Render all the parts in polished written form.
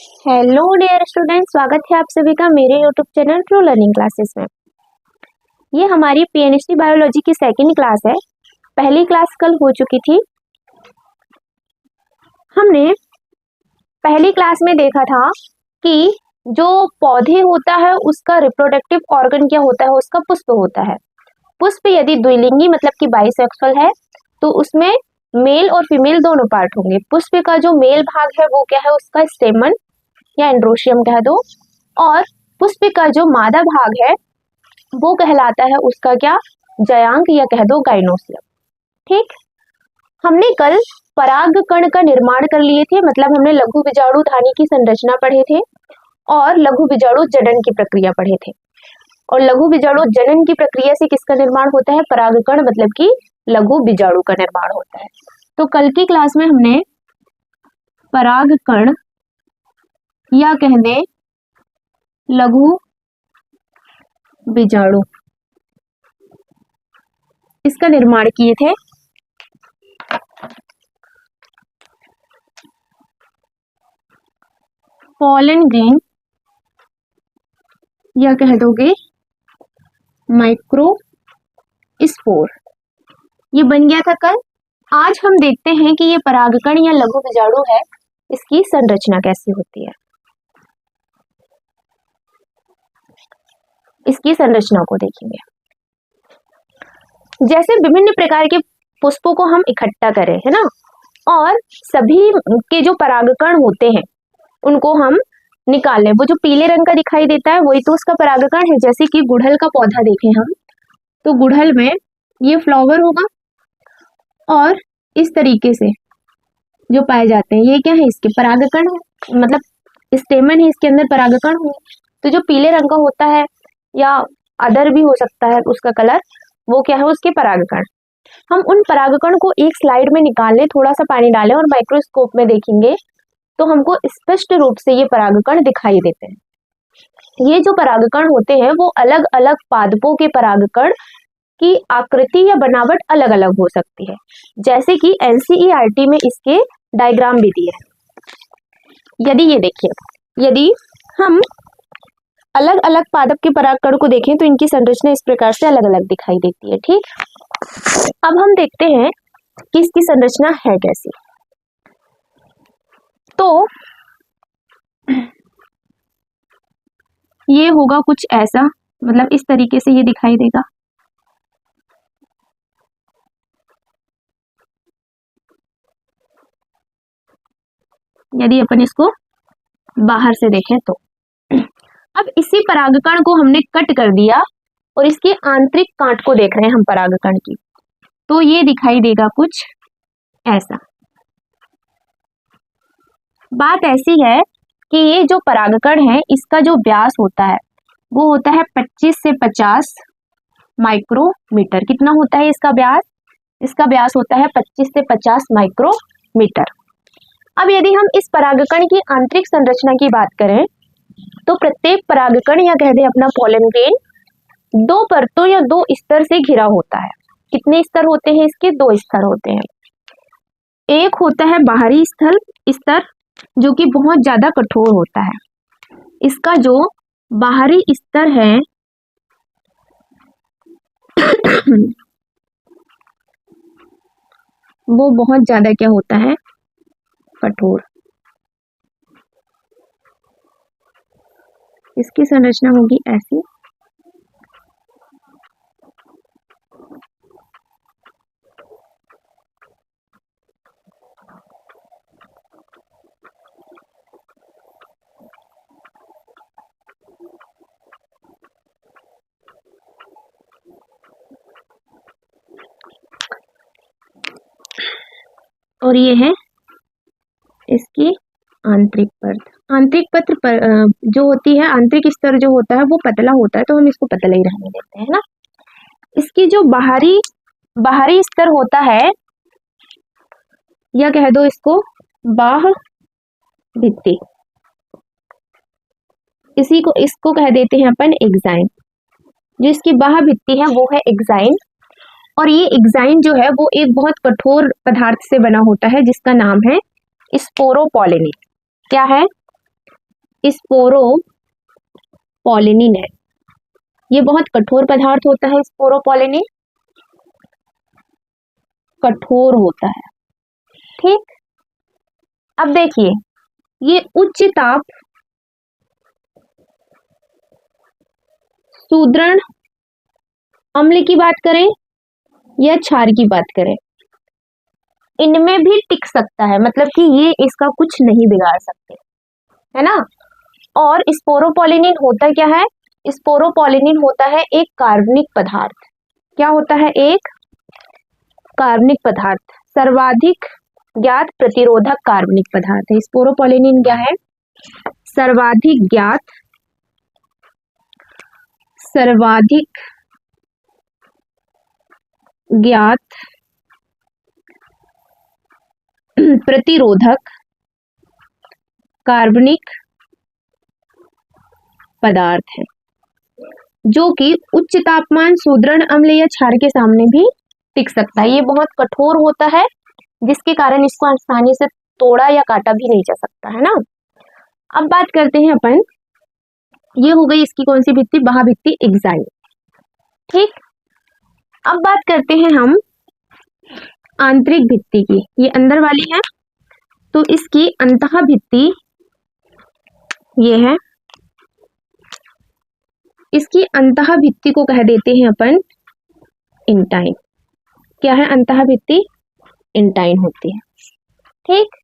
Hello dear student, स्वागत है आप सभी का मेरे YouTube channel true learning classes में। ये हमारी पीएनएचडी बायोलॉजी की सेकंड क्लास है। पहली क्लास कल हो चुकी थी। हमने पहली क्लास में देखा था कि जो पौधे होता है उसका रिप्रोडक्टिव ऑर्गन क्या होता है, उसका पुष्प होता है। पुष्प यदि द्विलिंगी मतलब कि बाइसेक्सुअल है तो उसमें मेल और फीमेल दोनों पार्ट होंगे। पुष्प का जो मेल भाग है वो क्या है, उसका स्टेमन या एंड्रोशियम कह दो, और पुष्प का जो मादा भाग है वो कहलाता है उसका क्या, जयांग या कह दो गाइनोसियम। ठीक, हमने कल परागकण का निर्माण कर लिए थे, मतलब हमने लघु बीजाणु धानी की संरचना पढ़े थे और लघु बीजाणु जनन की प्रक्रिया पढ़े थे। और लघु बीजाणु जनन की प्रक्रिया से किसका निर्माण होता है, परागकण मतलब कि लघु बीजाणु का निर्माण होता है। तो कल की क्लास में हमने परागकण या कह दे लघु बीजाणु इसका निर्माण किए थे। पॉलन ग्रेन या कह दोगे माइक्रो स्पोर, ये बन गया था कल। आज हम देखते हैं कि ये परागकण या लघु बीजाणु है, इसकी संरचना कैसी होती है। इसकी संरचना को देखेंगे। जैसे विभिन्न प्रकार के पुष्पों को हम इकट्ठा करें, है ना, और सभी के जो परागकण होते हैं उनको हम निकाल लें। वो जो पीले रंग का दिखाई देता है वही तो उसका परागकण है। जैसे कि गुड़हल का पौधा देखें हम, तो गुड़हल में ये फ्लावर होगा और इस तरीके से जो पाए जाते हैं ये क्या है, इसके परागकण है, मतलब स्टेमन है, इसके अंदर परागकण होंगे। तो जो पीले रंग का होता है या अदर भी हो सकता है उसका कलर, वो क्या है, उसके परागकण। हम उन परागकण को एक स्लाइड में निकाल लें, थोड़ा सा पानी डालें और माइक्रोस्कोप में देखेंगे तो हमको स्पष्ट रूप से ये परागकण दिखाई देते हैं। ये जो परागकण होते हैं वो अलग अलग पादपों के परागकण की आकृति या बनावट अलग अलग हो सकती है। जैसे कि एनसीईआरटी में इसके डायग्राम भी दिए हैं। यदि ये देखिए, यदि हम अलग अलग पादप के परागकण को देखें तो इनकी संरचना इस प्रकार से अलग अलग दिखाई देती है। ठीक, अब हम देखते हैं कि इसकी संरचना है कैसी। तो ये होगा कुछ ऐसा, मतलब इस तरीके से ये दिखाई देगा। यदि अपन इसको बाहर से देखें तो अब इसी परागकण को हमने कट कर दिया और इसके आंतरिक कांट को देख रहे हैं हम परागकण की, तो ये दिखाई देगा कुछ ऐसा। बात ऐसी है कि ये जो परागकण है इसका जो व्यास होता है वो होता है 25 से 50 माइक्रोमीटर। कितना होता है इसका व्यास? इसका व्यास होता है 25 से 50 माइक्रोमीटर। अब यदि हम इस परागकण की आंतरिक संरचना की बात करें तो प्रत्येक परागकण या कह दे अपना पॉलन ग्रेन दो परतों या दो स्तर से घिरा होता है। कितने स्तर होते हैं इसके? दो स्तर होते हैं। एक होता है बाहरी स्तर जो कि बहुत ज्यादा कठोर होता है। इसका जो बाहरी स्तर है वो बहुत ज्यादा क्या होता है, कठोर। इसकी संरचना होगी ऐसी। और ये है इसकी आंतरिक परत। आंतरिक पत्र पर जो होती है, आंतरिक स्तर जो होता है वो पतला होता है, तो हम इसको पतला ही रहने देते हैं ना। इसकी जो बाहरी स्तर होता है या कह दो इसको बाह्य भित्ति, इसको कह देते हैं अपन एक्साइन। जो इसकी बाह्य भित्ति है वो है एक्साइन, और ये एक्साइन जो है वो एक बहुत कठोर पदार्थ से बना होता है जिसका नाम है स्पोरोपोलिनी। क्या है? स्पोरोपोलिनिन है। ये बहुत कठोर पदार्थ होता है, स्पोरोपोलिनिन कठोर होता है। ठीक, अब देखिए ये उच्च ताप सुदृढ़ अम्ल की बात करें या क्षार की बात करें, इनमें भी टिक सकता है, मतलब कि ये इसका कुछ नहीं बिगाड़ सकते, है ना। और स्पोरोपोलिनिन होता क्या है? स्पोरोपोलिनिन होता है एक कार्बनिक पदार्थ। क्या होता है? एक कार्बनिक पदार्थ, सर्वाधिक ज्ञात प्रतिरोधक कार्बनिक पदार्थ है। स्पोरोपोलिनिन क्या है? सर्वाधिक ज्ञात प्रतिरोधक कार्बनिक पदार्थ है, जो कि उच्च तापमान सुदृढ़ अम्ल या क्षार के सामने भी टिक सकता है। ये बहुत कठोर होता है, जिसके कारण इसको आसानी से तोड़ा या काटा भी नहीं जा सकता, है ना। अब बात करते हैं अपन, ये हो गई इसकी कौन सी भित्ति? महाभित्ति एक्साइल। ठीक, अब बात करते हैं हम आंतरिक भित्ति की। ये अंदर वाली है, तो इसकी अंतः भित्ति ये है। इसकी अंतः भित्ति को कह देते हैं अपन इंटाइन। क्या है? अंतः भित्ति इंटाइन होती है। ठीक,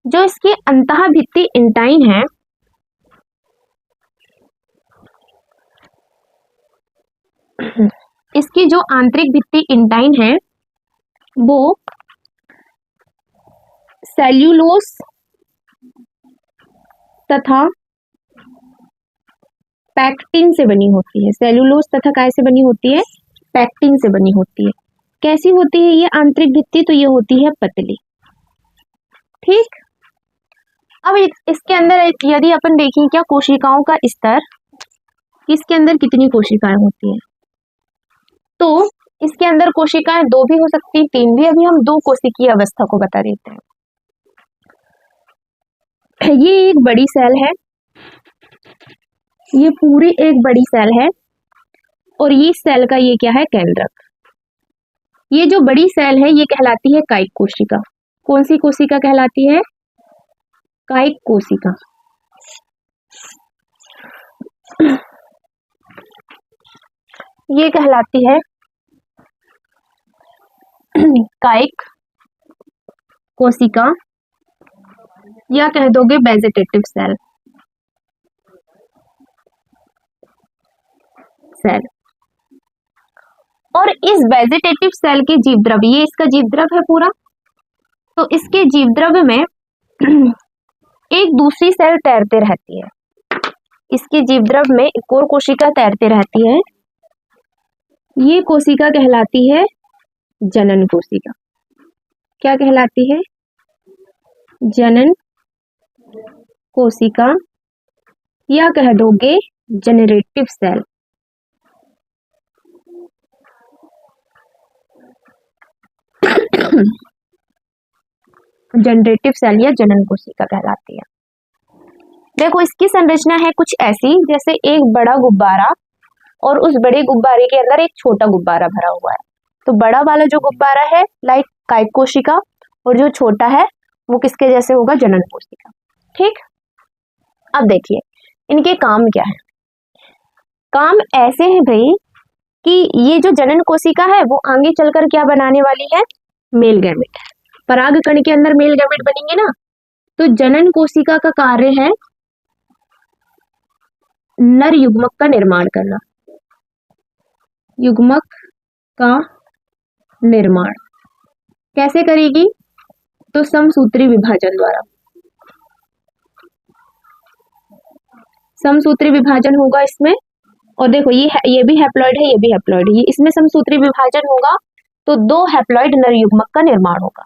जो इसकी अंतः भित्ति इंटाइन है, इसकी जो आंतरिक भित्ति इंटाइन है वो सेल्यूलोस तथा पैक्टिन से बनी होती है। सेल्यूलोस तथा काय से बनी होती है? पैक्टिन से बनी होती है। कैसी होती है ये आंतरिक भित्ति? तो ये होती है पतली। ठीक, अब इसके अंदर यदि अपन देखें क्या कोशिकाओं का स्तर, इसके अंदर कितनी कोशिकाएं होती हैं, तो इसके अंदर कोशिकाएं 2 भी हो सकती, 3 भी। अभी हम 2 कोशिकीय अवस्था को बता देते हैं। ये एक बड़ी सेल है, ये पूरी एक बड़ी सेल है, और ये सेल का ये क्या है? केंद्रक। ये जो बड़ी सेल है ये कहलाती है कायिक कोशिका। कौन सी कोशिका कहलाती है? कायिक कोशिका। ये कहलाती है कायिक कोशिका, या कह दोगे वेजिटेटिव सेल। और इस वेजिटेटिव सेल के जीवद्रव्य, ये इसका जीवद्रव्य है पूरा, तो इसके जीवद्रव्य में एक दूसरी सेल तैरते रहती है। इसके जीवद्रव्य में एक और कोशिका तैरते रहती है। ये कोशिका कहलाती है जनन कोशिका। क्या कहलाती है? जनन कोशिका, या कह दोगे जनरेटिव सेल। जनरेटिव सेल या जनन कोशिका कहलाती है। देखो इसकी संरचना है कुछ ऐसी, जैसे एक बड़ा गुब्बारा और उस बड़े गुब्बारे के अंदर एक छोटा गुब्बारा भरा हुआ है। तो बड़ा वाला जो गुब्बारा है लाइक कायिक कोशिका, और जो छोटा है वो किसके जैसे होगा? जनन कोशिका। ठीक, अब देखिए इनके काम क्या है। काम ऐसे है भाई कि ये जो जनन कोशिका है वो आगे चलकर क्या बनाने वाली है? Male gamete. परागकण के अंदर मेल गैमेट बनेंगे ना, तो जनन कोशिका का कार्य है नर युग्मक का निर्माण करना। युग्मक का निर्माण कैसे करेगी? तो समसूत्री विभाजन द्वारा। समसूत्री विभाजन होगा इसमें, और देखो ये भी हैप्लॉइड है, ये भी हैप्लॉइड है, ये इसमें समसूत्री विभाजन होगा तो 2 हैप्लॉइड नर युग्मक का निर्माण होगा।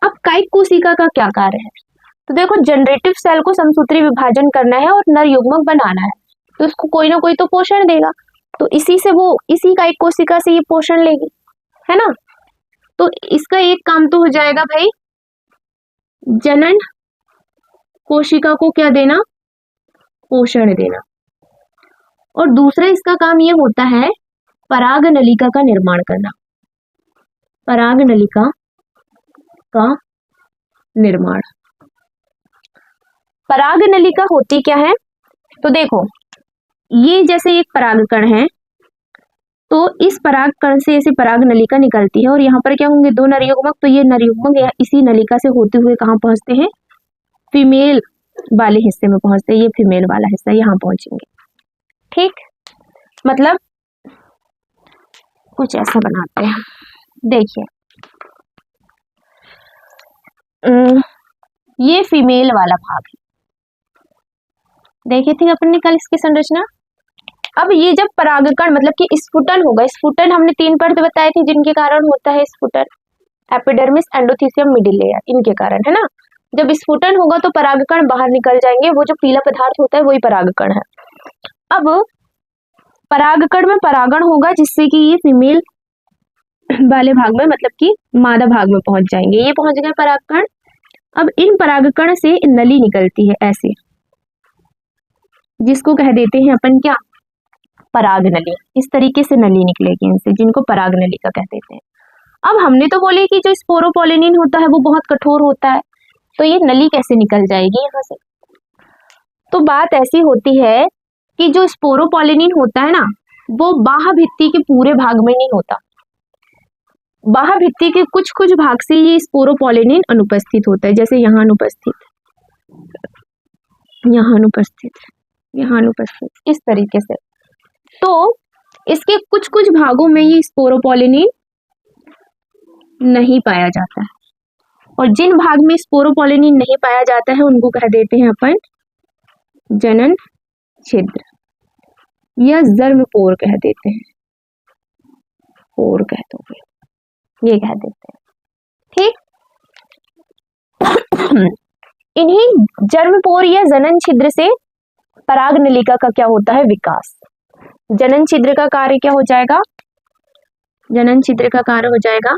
अब कायिक कोशिका का क्या कार्य है? तो देखो जनरेटिव सेल को समसूत्री विभाजन करना है और नर युग्मक बनाना है, तो उसको कोई ना कोई तो पोषण देगा, तो इसी कायिक कोशिका से ये पोषण लेगी, है ना। तो इसका एक काम तो हो जाएगा भाई जनन कोशिका को क्या देना, पोषण देना। और दूसरा इसका काम ये होता है पराग नलिका का निर्माण करना, पराग नलिका का निर्माण। पराग नलिका होती क्या है, तो देखो ये जैसे एक परागकण है, तो इस परागकण से ऐसे पराग नलिका निकलती है और यहाँ पर क्या होंगे, दो नरयुग्मक। तो ये नरयुग्मक इसी नलिका से होते हुए कहाँ पहुंचते हैं, फीमेल वाले हिस्से में पहुंचते हैं। ये फीमेल वाला हिस्सा यहाँ पहुंचेंगे। ठीक, मतलब कुछ ऐसा बनाते हैं, देखिए ये फीमेल वाला भाग है, देखिए थी अपन ने कल इसकी संरचना। अब ये जब परागकण मतलब कि स्फुटन होगा, स्फुटन हमने 3 परत बताए थे जिनके कारण होता है स्फुटन, एपिडर्मिस, एंडोथीसियम, मिडिल लेयर, इनके कारण, है ना। जब स्फुटन होगा तो परागकण बाहर निकल जाएंगे, वो जो पीला पदार्थ होता है वही परागकण है। अब परागकण में परागण होगा जिससे कि ये फीमेल वाले भाग में मतलब कि मादा भाग में पहुंच जाएंगे। ये पहुंच गए परागकण। अब इन परागकण से नली निकलती है ऐसे, जिसको कह देते हैं अपन क्या, पराग नली। इस तरीके से नली निकलेगी इनसे, जिनको पराग नली का कह देते हैं। अब हमने तो बोले कि जो स्पोरोपोलिनिन होता है वो बहुत कठोर होता है, तो ये नली कैसे निकल जाएगी यहाँ से। तो बात ऐसी होती है कि जो स्पोरोपोलिनिन होता है ना, वो बाह्य भित्ति के पूरे भाग में नहीं होता, बाह्य भित्ति के कुछ कुछ भाग से ये स्पोरोपोलिनिन अनुपस्थित होता है। जैसे यहाँ अनुपस्थित, यहाँ अनुपस्थित, यहाँ अनुपस्थित, इस तरीके से। तो इसके कुछ कुछ भागों में ये स्पोरोपोलिनिन नहीं पाया जाता है, और जिन भाग में स्पोरोपोलिनिन नहीं पाया जाता है उनको कह देते हैं अपन जनन छिद्र या जर्मपोर कह देते हैं, पोर कह दोगे, ये कह देते हैं। ठीक, इन्हीं जर्मपोर या जनन छिद्र से पराग नलिका का क्या होता है, विकास। जनन छिद्र का कार्य क्या हो जाएगा, जनन छिद्र का कार्य हो जाएगा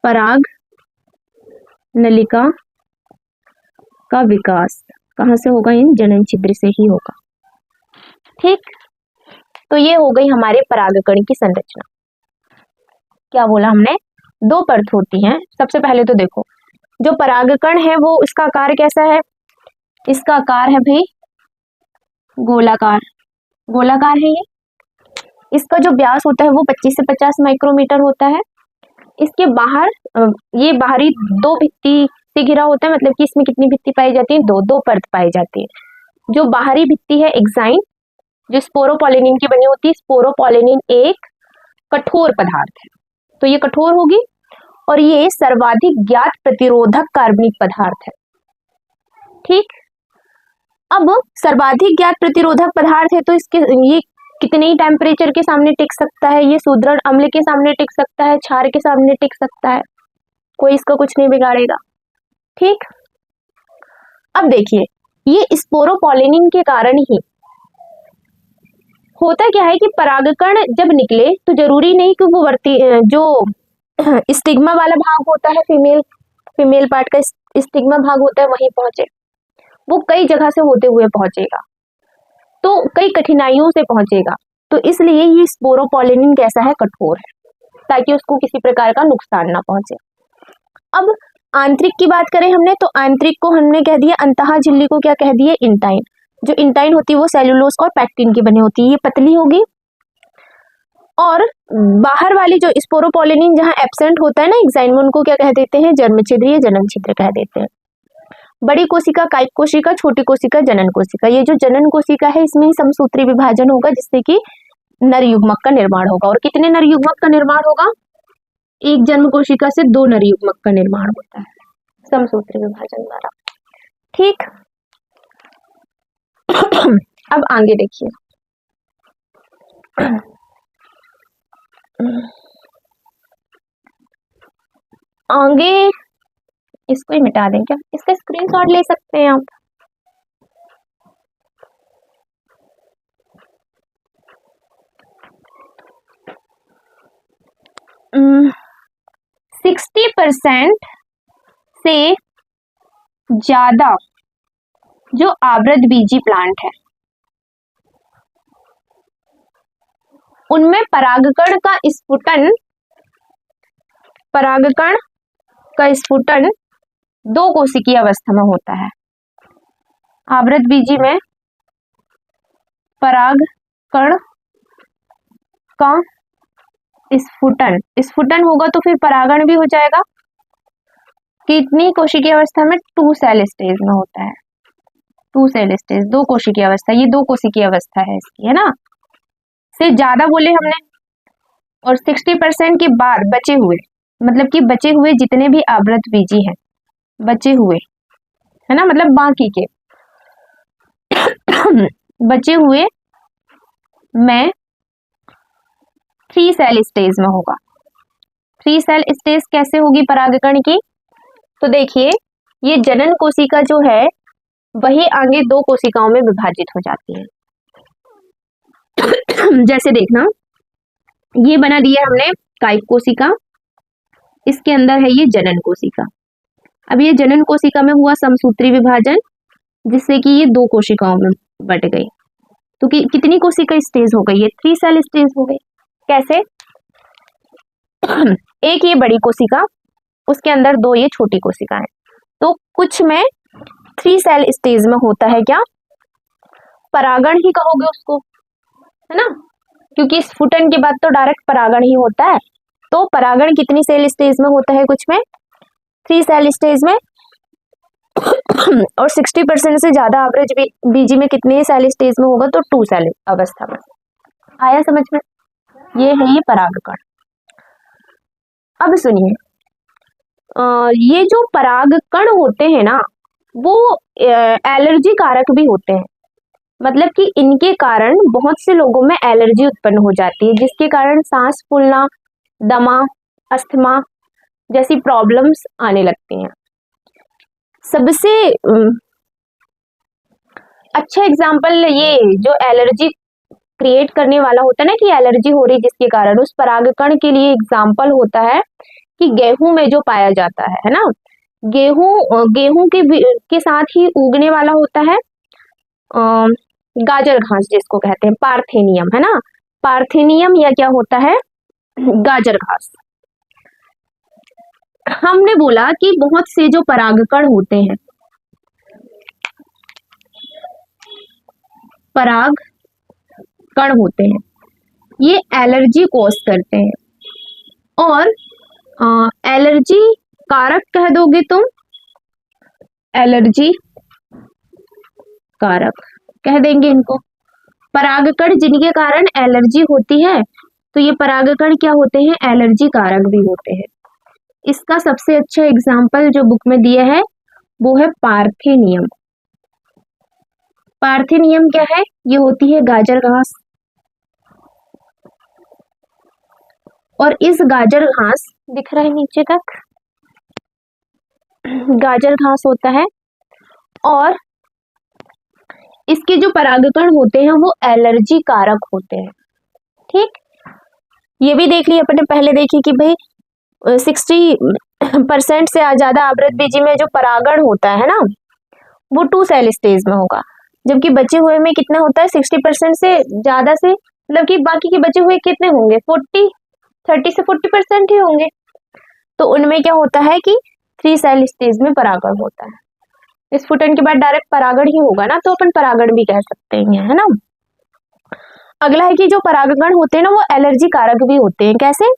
पराग नलिका का विकास। कहाँ से होगा, इन जनन छिद्र से ही होगा। ठीक, तो ये हो गई हमारे परागकण की संरचना। क्या बोला हमने, 2 परत होती हैं। सबसे पहले तो देखो जो परागकण है वो इसका आकार कैसा है, इसका आकार है भाई गोलाकार, गोलाकार है ये। इसका जो व्यास होता है वो 25 से 50 माइक्रोमीटर होता है। इसके बाहर ये बाहरी 2 भित्ति से घिरा होता है, मतलब कि इसमें कितनी भित्ति पाई जाती है, 2 परत पाई जाती है। जो बाहरी भित्ति है एक्साइन, जो स्पोरोपोलिनिन की बनी होती है। स्पोरोपोलिनिन एक कठोर पदार्थ है, तो ये कठोर होगी, और ये सर्वाधिक ज्ञात प्रतिरोधक कार्बनिक पदार्थ है। ठीक, अब सर्वाधिक ज्ञात प्रतिरोधक पदार्थ है तो इसके ये कितने ही टेम्परेचर के सामने टिक सकता है, ये सुदृढ़ अम्ल के सामने टिक सकता है, क्षार के सामने टिक सकता है, कोई इसका कुछ नहीं बिगाड़ेगा। ठीक, अब देखिए ये स्पोरोपोलिनिन के कारण ही होता क्या है कि परागकण जब निकले तो जरूरी नहीं कि वो जो स्टिग्मा वाला भाग होता है, फीमेल पार्ट का स्टिग्मा भाग होता है वहीं पहुंचे, वो कई जगह से होते हुए पहुंचेगा, तो कई कठिनाइयों से पहुंचेगा। तो इसलिए ये स्पोरोपोलिनिन कैसा है, कठोर है, ताकि उसको किसी प्रकार का नुकसान ना पहुंचे। अब आंतरिक की बात करें हमने, तो आंतरिक को हमने कह दिया, अंतः झिल्ली को क्या कह दिया, इंटाइन। जो इंटाइन होती है वो सेलुलोज और पैक्टिन की बनी होती है, ये पतली होगी। और बाहर वाली जो स्पोरोपोलिनिन जहाँ एब्सेंट होता है ना एक्साइन में, उनको क्या कह देते हैं, जन्म छिद्र या जनन छिद्र कह देते हैं। बड़ी कोशिका कायिक कोशिका, छोटी कोशिका जनन कोशिका। ये जो जनन कोशिका है इसमें ही समसूत्री विभाजन होगा, जिससे कि नर युग्मक का निर्माण होगा। और कितने नर युग्मक का निर्माण होगा, एक जन्म कोशिका से 2 नर युग्मक का निर्माण होता है समसूत्री विभाजन द्वारा। ठीक, अब आगे देखिए, आगे इसको ही मिटा दें क्या, इसका स्क्रीनशॉट ले सकते हैं आप। हम्म 60% से ज्यादा जो आवृतबीजी प्लांट है उनमें परागकण का स्फुटन दो कोशिकीय अवस्था में होता है। आवृतबीजी में परागकण का स्फुटन होगा तो फिर परागण भी हो जाएगा। कितनी कोशिकीय अवस्था में? 2 सेल स्टेज में होता है। 2 सेल स्टेज, 2 कोशिकीय अवस्था, ये 2 कोशिकीय अवस्था है इसकी, है ना। से ज्यादा बोले हमने। और 60% के बाद बचे हुए, मतलब कि बचे हुए जितने भी आवृतबीजी हैं, बचे हुए, है ना, मतलब बाकी के बचे हुए में 3 सेल स्टेज में होगा। 3 सेल स्टेज कैसे होगी परागकण की? तो देखिए, ये जनन कोशिका जो है वही आगे 2 कोशिकाओं में विभाजित हो जाती है। जैसे देखना, ये बना दिया हमने कायिक कोशिका, इसके अंदर है ये जनन कोशिका। अब ये जनन कोशिका में हुआ समसूत्री विभाजन, जिससे कि ये 2 कोशिकाओं में बट गई। तो कितनी कोशिका स्टेज हो गई? ये 3 सेल स्टेज हो गई। कैसे? एक ये बड़ी कोशिका, उसके अंदर 2 ये छोटी कोशिकाएं, तो कुछ में 3 सेल स्टेज में होता है क्या? परागण ही कहोगे उसको, है ना, क्योंकि स्फुटन के बाद तो डायरेक्ट परागण ही होता है। तो परागण कितनी सेल स्टेज में होता है? कुछ में 3 सेल स्टेज में। और 60% से ज्यादा आवृतबीजी में कितने सेल स्टेज में होगा? तो 2 सेल अवस्था में। आया समझ में? ये है ये परागकण। अब सुनिए, ये जो परागकण होते हैं ना, वो एलर्जी कारक भी होते हैं। मतलब कि इनके कारण बहुत से लोगों में एलर्जी उत्पन्न हो जाती है, जिसके कारण सांस फूलना, दमा, अस्थमा जैसी प्रॉब्लम्स आने लगती हैं। सबसे अच्छा एग्जाम्पल ये जो एलर्जी क्रिएट करने वाला होता है ना, कि एलर्जी हो रही जिसके कारण, उस परागकण के लिए एग्जाम्पल होता है कि गेहूं में जो पाया जाता है ना, गेहूं के साथ ही उगने वाला होता है गाजर घास, जिसको कहते हैं पार्थेनियम, है ना। पार्थेनियम या क्या होता है? गाजर घास। हमने बोला कि बहुत से जो परागकण होते हैं, परागकण होते हैं, ये एलर्जी कॉज करते हैं। और एलर्जी कारक कह दोगे तुम, एलर्जी कारक कह देंगे इनको। परागकण जिनके कारण एलर्जी होती है, तो ये परागकण क्या होते हैं? एलर्जी कारक भी होते हैं। इसका सबसे अच्छा एग्जाम्पल जो बुक में दिया है वो है पार्थेनियम। पार्थेनियम क्या है? ये होती है गाजर घास। और इस गाजर घास, दिख रहा है नीचे तक, गाजर घास होता है। और इसके जो परागकण होते हैं वो एलर्जी कारक होते हैं। ठीक, ये भी देख लिया अपने, पहले देखी कि भाई 60% से ज्यादा आवृतबीजी में जो परागण होता है ना, वो 2 सेल स्टेज में होगा, जबकि बचे हुए में कितना होता है? 60% से ज्यादा से, मतलब कि बाकी के बचे हुए कितने होंगे? 30 से 40% ही होंगे। तो उनमें क्या होता है कि 3 सेल स्टेज में परागण होता है। स्फुटन के बाद डायरेक्ट परागण ही होगा ना, तो अपन परागण भी कह सकते हैं, है ना। अगला है कि जो परागकण होते हैं ना, वो एलर्जी कारक भी होते हैं। कैसे?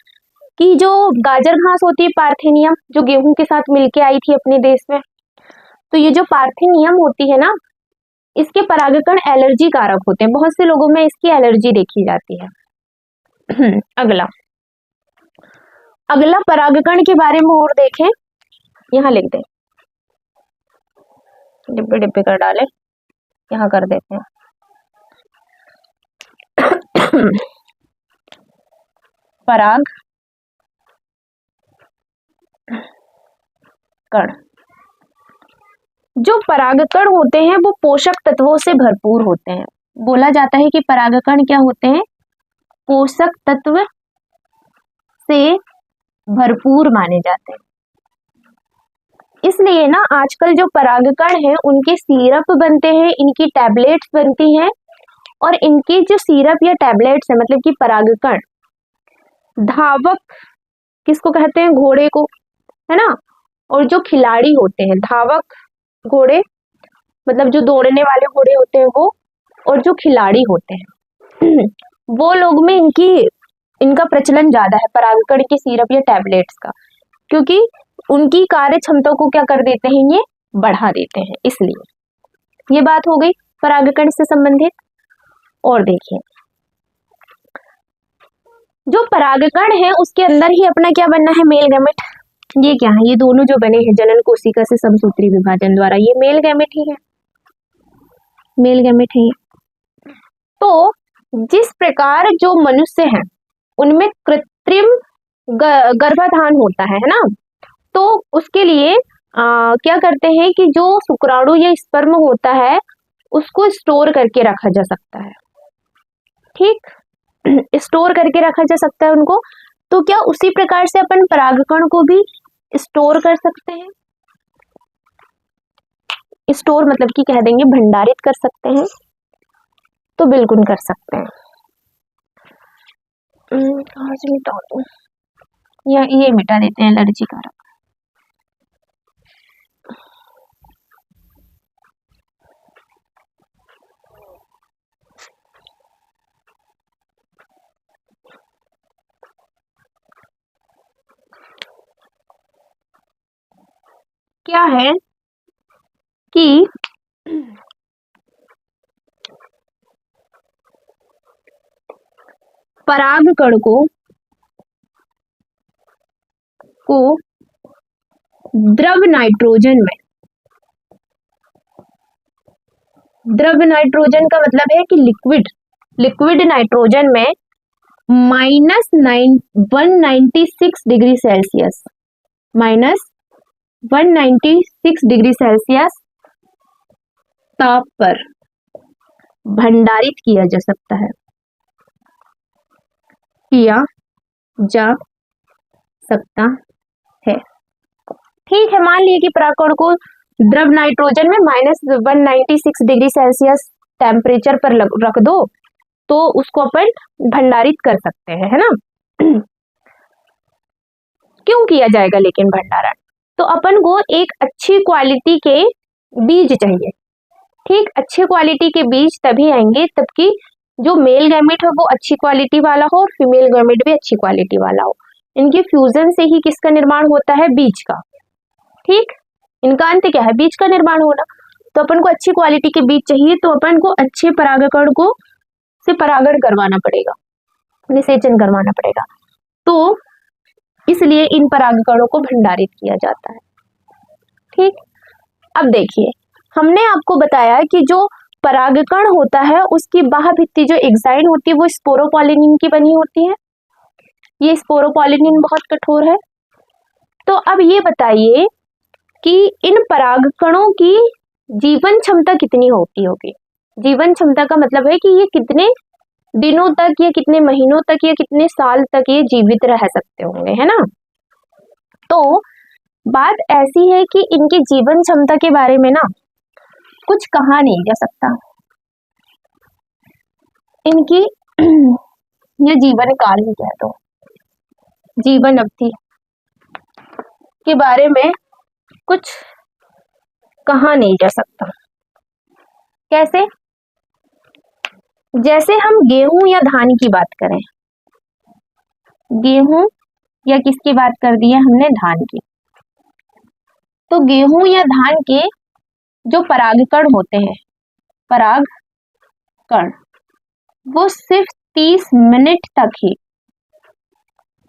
कि जो गाजर घास होती है पार्थेनियम, जो गेहूं के साथ मिलके आई थी अपने देश में, तो ये जो पार्थेनियम होती है ना, इसके परागकण एलर्जी कारक होते हैं। बहुत से लोगों में इसकी एलर्जी देखी जाती है। अगला परागकण के बारे में और देखें, यहाँ लिख दे, डिब्बे डिब्बे कर डाले, यहाँ कर देते हैं। पराग कण, जो परागकण होते हैं वो पोषक तत्वों से भरपूर होते हैं। बोला जाता है कि परागकण क्या होते हैं? पोषक तत्व से भरपूर माने जाते हैं। इसलिए ना आजकल जो परागकण है उनके सिरप बनते हैं, इनकी टैबलेट्स बनती हैं, और इनकी जो सिरप या टैबलेट्स है मतलब कि परागकण धावक किसको कहते हैं, घोड़े को, है ना, और जो खिलाड़ी होते हैं धावक घोड़े मतलब जो दौड़ने वाले घोड़े होते हैं वो, और जो खिलाड़ी होते हैं वो लोग में इनका प्रचलन ज्यादा है परागकण की सिरप या टैबलेट्स का, क्योंकि उनकी कार्य क्षमता को क्या कर देते हैं, ये बढ़ा देते हैं। इसलिए ये बात हो गई परागकण से संबंधित। और देखिए जो परागकण है उसके अंदर ही अपना क्या बनना है, मेल गैमेट। ये क्या है, ये दोनों जो बने हैं जनन कोशिका से समसूत्री विभाजन द्वारा, ये मेल गैमेट ही है, मेल गैमेट है ये। तो जिस प्रकार जो मनुष्य हैं उनमें कृत्रिम गर्भाधान होता है ना, तो उसके लिए क्या करते हैं कि जो शुक्राणु या स्पर्म होता है उसको स्टोर करके रखा जा सकता है, ठीक स्टोर करके रखा जा सकता है उनको। तो क्या उसी प्रकार से अपन परागकण को भी स्टोर कर सकते हैं, स्टोर मतलब कि कह देंगे भंडारित कर सकते हैं, तो बिल्कुल कर सकते हैं। कहाँ से मिटा दूं, या ये मिटा देते हैं एलर्जी कारक। क्या है कि परागकण को द्रव नाइट्रोजन में, द्रव नाइट्रोजन का मतलब है कि लिक्विड नाइट्रोजन में -196 डिग्री सेल्सियस, -196 डिग्री सेल्सियस ताप पर भंडारित किया जा सकता है, किया जा सकता है। ठीक है, मान लिए कि परागकण को द्रव नाइट्रोजन में -196 डिग्री सेल्सियस टेम्परेचर पर रख दो तो उसको अपन भंडारित कर सकते हैं, है ना। क्यों किया जाएगा लेकिन भंडारण, तो अपन को एक अच्छी क्वालिटी के बीज चाहिए, ठीक, अच्छे क्वालिटी के बीज तभी आएंगे तबकि जो मेल गैमेट है वो अच्छी क्वालिटी वाला हो और फीमेल गैमेट भी अच्छी क्वालिटी वाला हो। इनके फ्यूजन से ही किसका निर्माण होता है, बीज का, ठीक, इनका अंत क्या है, बीज का निर्माण होना। तो अपन को अच्छी क्वालिटी के बीज चाहिए, तो अपन को अच्छे परागकण को से परागण करवाना पड़ेगा, निषेचन करवाना पड़ेगा, तो इसलिए इन परागकणों को भंडारित किया जाता है, ठीक। अब देखिए हमने आपको बताया कि जो परागकण होता है उसकी बाह्य भित्ति जो एक्साइन होती है वो स्पोरोपोलिनिन की बनी होती है, ये स्पोरोपोलिनिन बहुत कठोर है। तो अब ये बताइए कि इन परागकणों की जीवन क्षमता कितनी होती होगी। जीवन क्षमता का मतलब है कि ये कितने दिनों तक या कितने महीनों तक या कितने साल तक ये जीवित रह सकते होंगे, है ना। तो बात ऐसी है कि इनकी जीवन क्षमता के बारे में ना कुछ कहा नहीं जा सकता, इनकी ये जीवन काल ही कह दो, जीवन अवधि के बारे में कुछ कहा नहीं जा सकता। कैसे, जैसे हम गेहूं या धान की बात करें, गेहूं या किसकी बात कर दी है हमने, धान की, तो गेहूं या धान के जो परागकण होते हैं, परागकण वो सिर्फ 30 मिनट तक ही,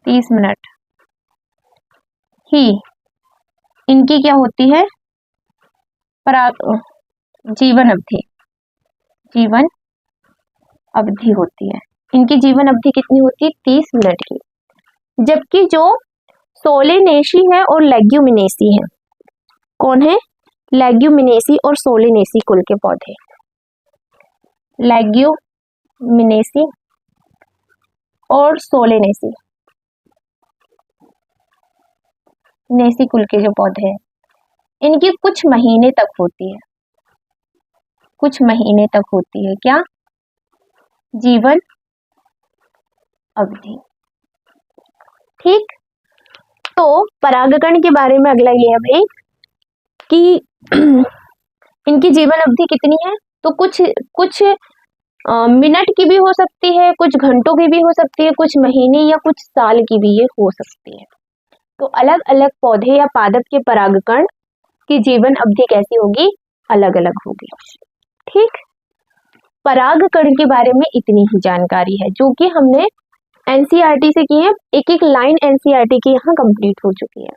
30 मिनट ही इनकी क्या होती है, जीवन अवधि, जीवन अवधि होती है। इनकी जीवन अवधि कितनी होती है, 30 मिनट की। जबकि जो सोलेनेसी है और लेग्यूमिनेसी है, कौन है, लेग्यूमिनेसी और सोलेनेसी कुल के पौधे, लेग्यूमिनेसी और सोलेनेसी, नेसी कुल के जो पौधे हैं इनकी कुछ महीने तक होती है, कुछ महीने तक होती है क्या? जीवन अवधि। ठीक, तो परागकण के बारे में अगला ये है भाई कि इनकी जीवन अवधि कितनी है, तो कुछ कुछ मिनट की भी हो सकती है, कुछ घंटों की भी हो सकती है, कुछ महीने या कुछ साल की भी ये हो सकती है। तो अलग अलग पौधे या पादप के परागकण की जीवन अवधि कैसी होगी? अलग अलग होगी। ठीक, परागकण के बारे में इतनी ही जानकारी है जो कि हमने एनसीईआरटी से की है। एक एक लाइन एनसीईआरटी की यहाँ कंप्लीट हो चुकी है।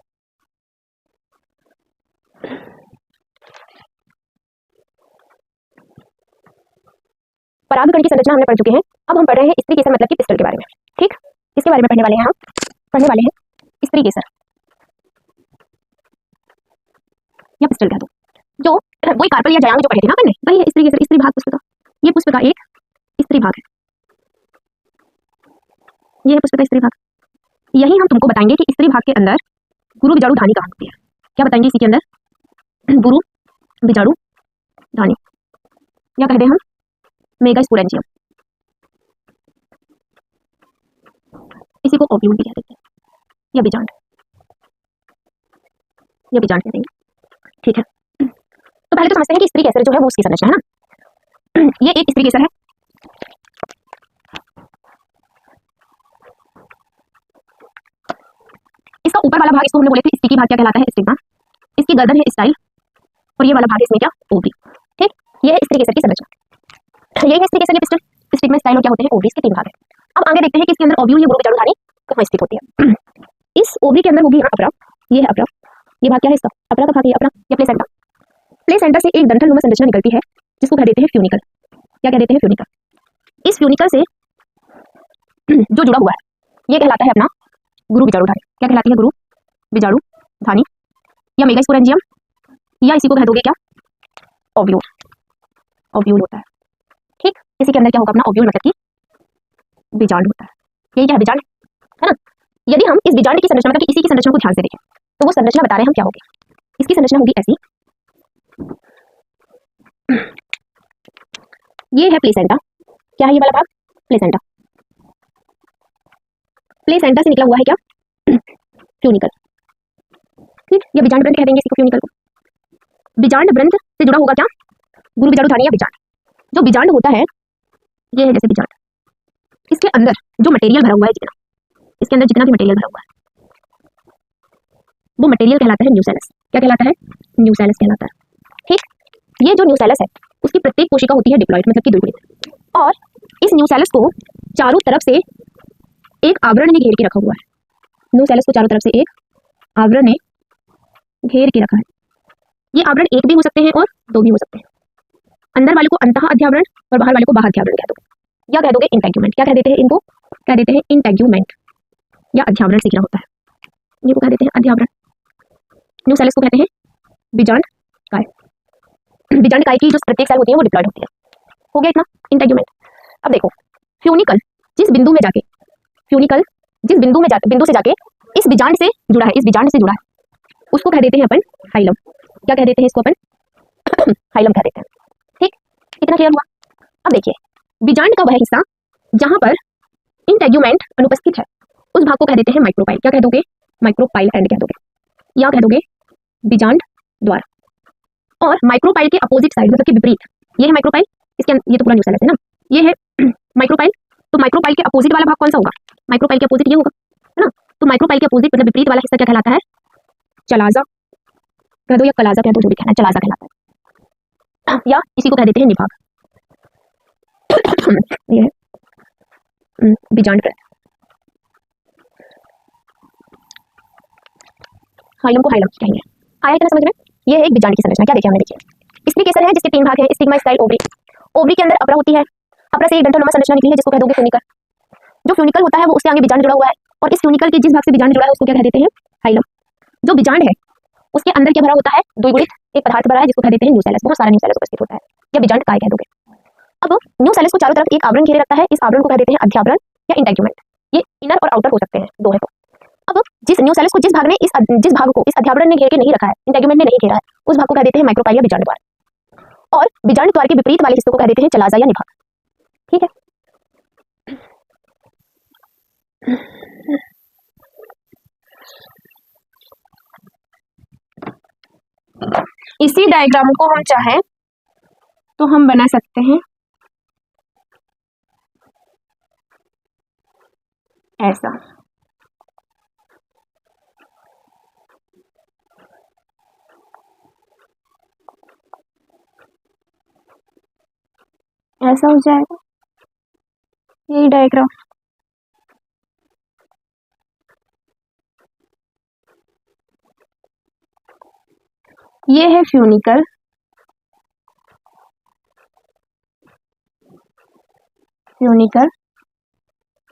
परागकण की संरचना हमने पढ़ चुके हैं। अब हम पढ़ रहे हैं स्त्री केसर मतलब कि पिस्टल के बारे में। ठीक, इसके बारे में पढ़ने वाले हैं हम। पढ़ने वाले हैं स्त्री केसर या पिस्टल कह दो, जो वही कार्पल या जयांग जो पढ़े थे ना अपन ने, वही है स्त्री केसर, स्त्री भाग पुष्प का। ये पुष्प का एक स्त्री भाग है, ये है पुष्प का स्त्री भाग। यही हम तुमको बताएंगे कि स्त्री भाग के अंदर गुरु बीजाणु धानी कहाँ होती है। क्या बताएंगे इसी के अंदर? गुरु बीजाणु धानी, या कहते हैं हम मेगास्पोरेंजियम, इसी को ओव्यूल भी कह देते हैं, या बीजांड, या बीजांड कह देंगे। ठीक है, तो पहले तो समझते हैं कि स्त्री केसर जो है वो उसकी संरचना है ना। ये एक स्त्री केसर है, इसका ऊपर वाला भाग, इसको हमने बोले थे स्टिकी भाग, क्या कहलाता है? स्टिग्मा। इसकी गर्दन है स्टाइल, और ये वाला भाग इसमें क्या? ओवरी। ठीक, ये है स्त्री केसर की संरचना, यही है स्त्री केसर की पिस्टल। स्टिग्मा, स्टाइल और क्या होते हैं? ओवरीज के तीन भाग है। अब आगे देखते हैं कि इसके अंदर ओव्यूल या गुरु बीजाणु धानी कहाँ स्थित होती है। इस ओवरी के अंदर होगी यहाँ अपरा, ये है अपरा, ये भाग क्या है इसका? अपरा का भाग, ये अपरा या प्लेसेंटा। प्लेसेंटा से एक डंठल नुमा संरचना निकलती है जिसको कह देते हैं फ्यूनिकल। क्या कह देते हैं? फ्यूनिकल। इस फ्यूनिकल से जो जुड़ा हुआ है ये कहलाता है अपना गुरु बीजाणु धानी। क्या कहलाती है? गुरु बीजाणु धानी या मेगास्पोरेंजियम, या इसी को कह दोगे क्या? ओव्यूल। ओव्यूल होता है। ठीक, इसी के अंदर क्या होगा? अपना ओव्यूल मतलब कि बीजांड होता है। यही क्या है? बीजांड है ना। यदि हम इस बीजांड की संरचना मतलब कि इसी की संरचना को ध्यान से देखें तो वो संरचना बता रहे हैं हम क्या होगी। इसकी संरचना होगी ऐसी, ये है प्लेसेंटा। क्या है ये वाला भाग? प्लेसेंटा। प्लेसेंटा से निकला हुआ है क्या? फ्यूनिकल। ठीक, या बीजांड ग्रंथ कह देंगे इसको, फ्यूनिकल को। बीजांड ग्रंथ से जुड़ा होगा क्या? गुरु बीजाणु धानी या बीजांड। जो बीजांड होता है ये है जैसे बीजांड, इसके अंदर जो मटेरियल भरा हुआ है, जितना इसके अंदर जितना भी मटेरियल भरा हुआ है वो मटेरियल कहलाता है न्यूसेलस। क्या कहलाता है? न्यूसेलस कहलाता है। ठीक, ये जो न्यूसेलस है उसकी प्रत्येक कोशिका होती है डिप्लॉइड मतलब कि द्विगुणित, और इस न्यूसेलस को चारों तरफ से एक आवरण ने घेर के रखा हुआ है। न्यूसेलस को चारों तरफ से एक आवरण ने घेर के रखा है। ये आवरण एक भी हो सकते हैं और दो भी हो सकते हैं। अंदर वाले को अंतः अध्यावरण और बाहर वाले को बाह्य अध्यावरण कह दोगे, या कह दोगे इंटेग्यूमेंट। क्या कह देते हैं इनको? कह देते हैं इंटेग्यूमेंट या अध्यावरण से घिरा होता है, ये को कह देते हैं अध्यावरण। न्यूसेलस को कहते हैं बीजांड काय। बीजांड काय की जो प्रत्येक सेल होती है वो डिप्लॉइड होती है। हो गया इतना इंटेग्यूमेंट। अब देखो फ्यूनिकल जिस बिंदु में जाके, फ्यूनिकल जिस बिंदु में जाके, बिंदु से जाके इस बीजांड से जुड़ा है, इस बीजांड से जुड़ा है, उसको कह देते हैं अपन हाइलम। क्या कह देते हैं इसको अपन? हाइलम कह देते हैं। ठीक, इतना क्लियर हुआ। अब देखिए बीजांड का वह हिस्सा जहां पर इंटेग्यूमेंट अनुपस्थित है उस भाग को कह देते हैं माइक्रोपाइल। क्या कह दोगे? माइक्रोपाइल एंड कह दोगे, या कह दोगे बीजांड द्वार। और माइक्रोपाइल के अपोजिट साइड मतलब कि विपरीत, ये है माइक्रोपाइल, इसके ये तो पूरा न्यूसेलस है ना, ये है माइक्रोपाइल। तो माइक्रोपाइल के अपोजिट वाला भाग कौन सा होगा? माइक्रोपाइल के अपोजिट ये होगा, है ना। तो माइक्रोपाइल के अपोजिट मतलब विपरीत वाला हिस्सा क्या कहलाता है? चलाजा कह दो या कलाजा कह दो, जो भी कहना है, चलाजा कहलाता है, या इसी को कह देते हैं निभाग। ये है बीजांड ग्रंथ। हाइलम को हाइलम कहेंगे। आया इतना समझ में? ये है एक बीजांड की संरचना। क्या देखिए हमने? देखिए स्त्री केसर है जिसके तीन भाग हैं, स्टिग्मा, स्टाइल, ओवरी। ओवरी के अंदर अपरा होती है, अपरा से एक डंठल नुमा संरचना निकली है जिसको कह दोगे फ्यूनिकल। जो फ्यूनिकल होता है वो उसके आगे बीजांड जुड़ा हुआ है, और इस फ्यूनिकल के जिस भाग से बीजांड जुड़ा है उसको क्या कह देते हैं? हाइलम। जो बीजांड है उसके अंदर क्या भरा होता है? द्विगुणित एक पदार्थ भरा है जिसको कह देते हैं न्यूसेलस। बहुत सारा न्यूसेलस उपस्थित होता है, या बीजांड काय कह दोगे। अब न्यूसेलस को चारों तरफ एक आवरण घेरे रखता है, इस आवरण को कह देते हैं अध्यावरण या इंटेग्यूमेंट। ये इनर और आउटर हो सकते हैं, दो है तो। अब जिस न्यूसेलस को जिस भाग को इस अध्यावरण ने घेर के नहीं रखा है, इंटेग्यूमेंट ने नहीं घेरा है, उस भाग को कह देते हैं माइक्रोपाइल या बीजांड द्वार, और बीजांड द्वार के विपरीत वाले हिस्सों को कह देते हैं चलाजा या निभाग। ठीक है, इसी डायग्राम को हम चाहें तो हम बना सकते हैं ऐसा। ऐसा हो जाएगा यही डायग्राम। ये है फ्यूनिकल,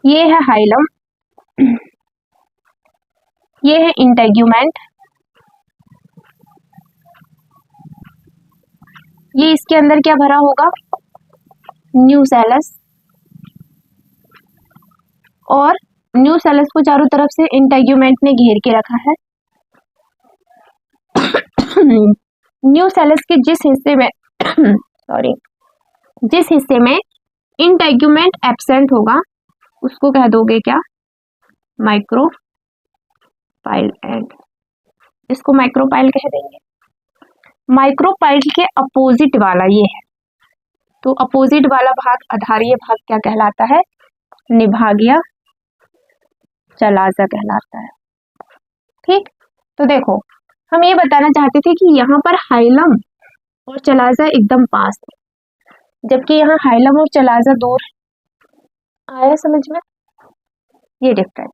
ये है हाइलम, ये है इंटेग्यूमेंट, ये इसके अंदर क्या भरा होगा, न्यूसेलस, और न्यूसेलस को चारों तरफ से इंटेग्यूमेंट ने घेर के रखा है। न्यूसेलस के जिस हिस्से में जिस हिस्से में इंटेग्यूमेंट एब्सेंट होगा उसको कह दोगे क्या, माइक्रोपाइल एंड, इसको माइक्रोपाइल कह देंगे। माइक्रोपाइल के अपोजिट वाला ये है, तो अपोजिट वाला भाग, आधारीय भाग क्या कहलाता है, निभाग या चलाजा कहलाता है। ठीक, तो देखो हम ये बताना चाहते थे कि यहाँ पर हाइलम और चलाजा एकदम पास है, जबकि यहाँ हाइलम और चलाजा दूर है। आया समझ में, ये डिफरेंट।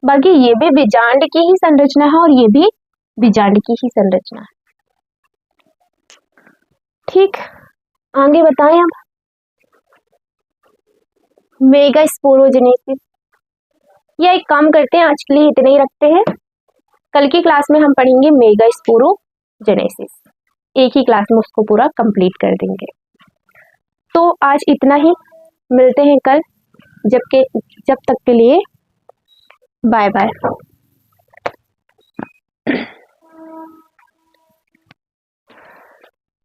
बाकी ये भी बीजांड की ही संरचना है और ये भी बीजांड की ही संरचना है। ठीक, आगे बताएं अब मेगास्पोरोजेनेसिस। या एक काम करते हैं, आज के लिए इतने ही रखते हैं, कल की क्लास में हम पढ़ेंगे मेगास्पोरोजेनेसिस, एक ही क्लास में उसको पूरा कंप्लीट कर देंगे। तो आज इतना ही, मिलते हैं कल, जब तक के लिए बाय बाय।